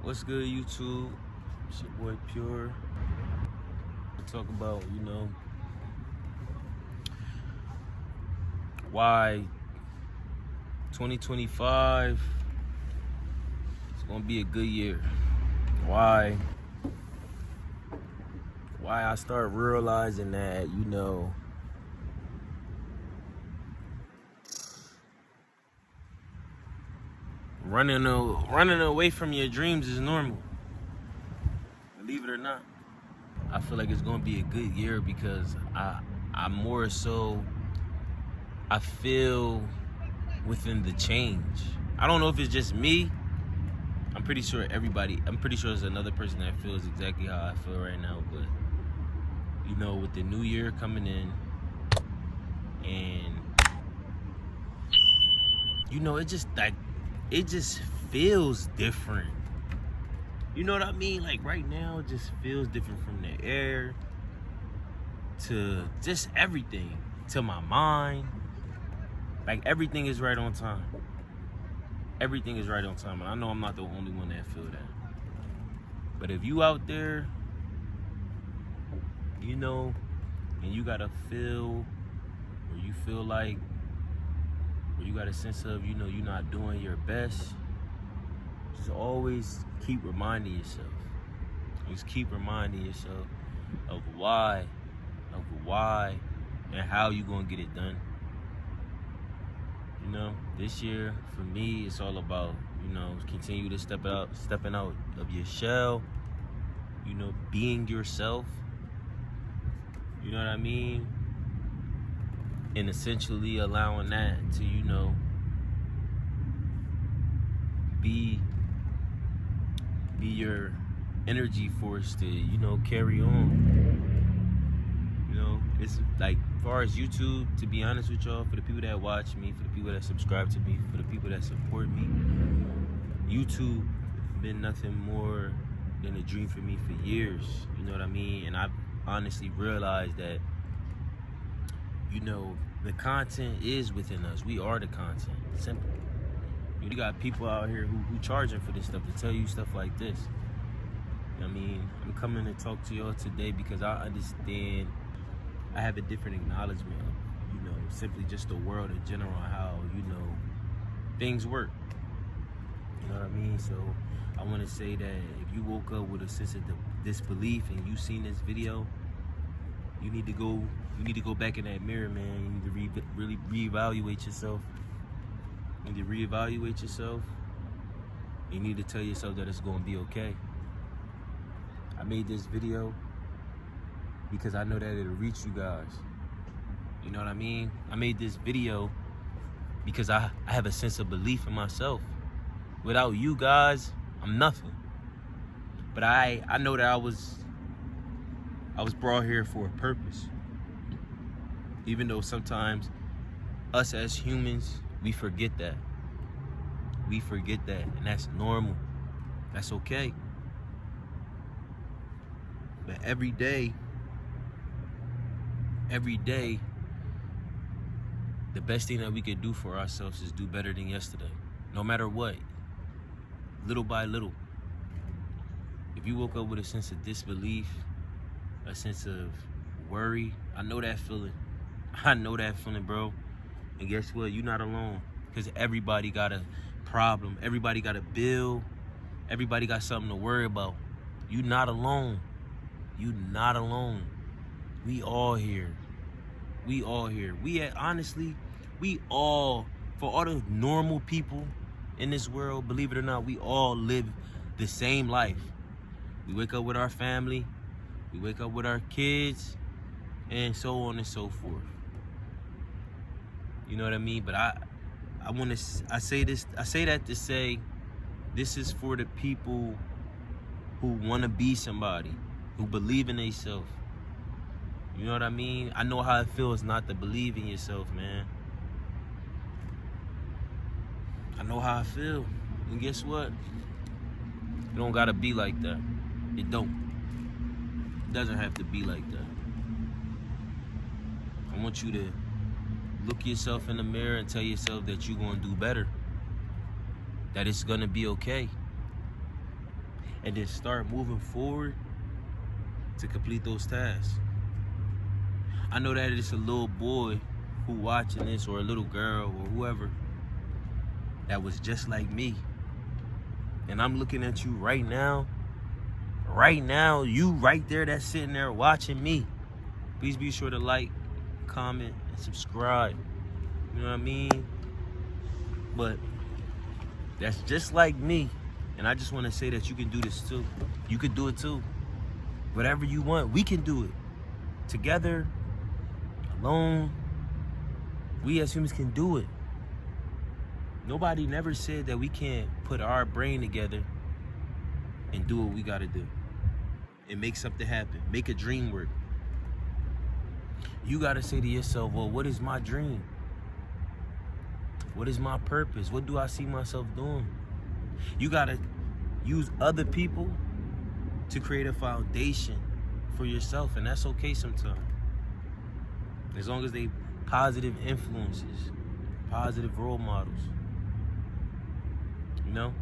What's good, YouTube? It's your boy Pure. We talk about, why 2025 is gonna be a good year. Why I start realizing that, running away from your dreams is normal. Believe it or not. I feel like it's gonna be a good year because I more so I feel within the change. I don't know if it's just me. I'm pretty sure there's another person that feels exactly how I feel right now, but with the new year coming in and it just feels different. You know what I mean? Like right now, it just feels different from the air to just everything, to my mind. Like everything is right on time. Everything is right on time. And I know I'm not the only one that feel that. But if you out there, and you got a feel, or you feel like, or you got a sense of, you're not doing your best, just always keep reminding yourself. Just keep reminding yourself of why and how you gonna get it done. This year for me, it's all about, continue to stepping out of your shell, being yourself. You know what I mean? And essentially allowing that to, be your energy force to, carry on. It's like, as far as YouTube, to be honest with y'all, for the people that watch me, for the people that subscribe to me, for the people that support me, YouTube been nothing more than a dream for me for years. You know what I mean? And I've honestly realized that, the content is within us. We are the content. Simple. You got people out here who charging for this stuff to tell you stuff like this. I mean, I'm coming to talk to y'all today because I understand. I have a different acknowledgement of, simply just the world in general, how, things work. You know what I mean? So I want to say that if you woke up with a sense of disbelief and you seen this video, you need to go back in that mirror, man. You need to really reevaluate yourself. You need to reevaluate yourself. You need to tell yourself that it's going to be okay. I made this video because I know that it'll reach you guys. You know what I mean? I made this video because I have a sense of belief in myself. Without you guys, I'm nothing. But I know that I was brought here for a purpose. Even though sometimes us as humans, we forget that. We forget that, and that's normal. That's okay. But every day, the best thing that we could do for ourselves is do better than yesterday. No matter what. Little by little. If you woke up with a sense of disbelief, a sense of worry, I know that feeling. I know that feeling, bro. And guess what? You're not alone. Because everybody got a problem. Everybody got a bill. Everybody got something to worry about. You're not alone. You're not alone. We all here. We all here. Honestly, we all, for all the normal people in this world, believe it or not, we all live the same life. We wake up with our family. We wake up with our kids. And so on and so forth. You know what I mean? But I say that to say this is for the people who want to be somebody, who believe in themselves. You know what I mean? I know how it feels not to believe in yourself, man. I know how I feel. And guess what? It don't gotta be like that. It don't. It doesn't have to be like that. I want you to look yourself in the mirror and tell yourself that you're gonna do better. That it's gonna be okay. and then start moving forward to complete those tasks. I know that it's a little boy who watching this, or a little girl, or whoever, that was just like me. And I'm looking at you right now, you right there that's sitting there watching me. Please be sure to like, comment, and subscribe. You know what I mean? But that's just like me. And I just want to say that you can do this too. You can do it too. Whatever you want, we can do it. Together, alone, we as humans can do it. Nobody never said that we can't put our brain together and do what we gotta do and make something happen, make a dream work. You gotta say to yourself, well, what is my dream? What is my purpose? What do I see myself doing? You gotta use other people to create a foundation for yourself, and that's okay sometimes. As long as they positive influences, positive role models. You know?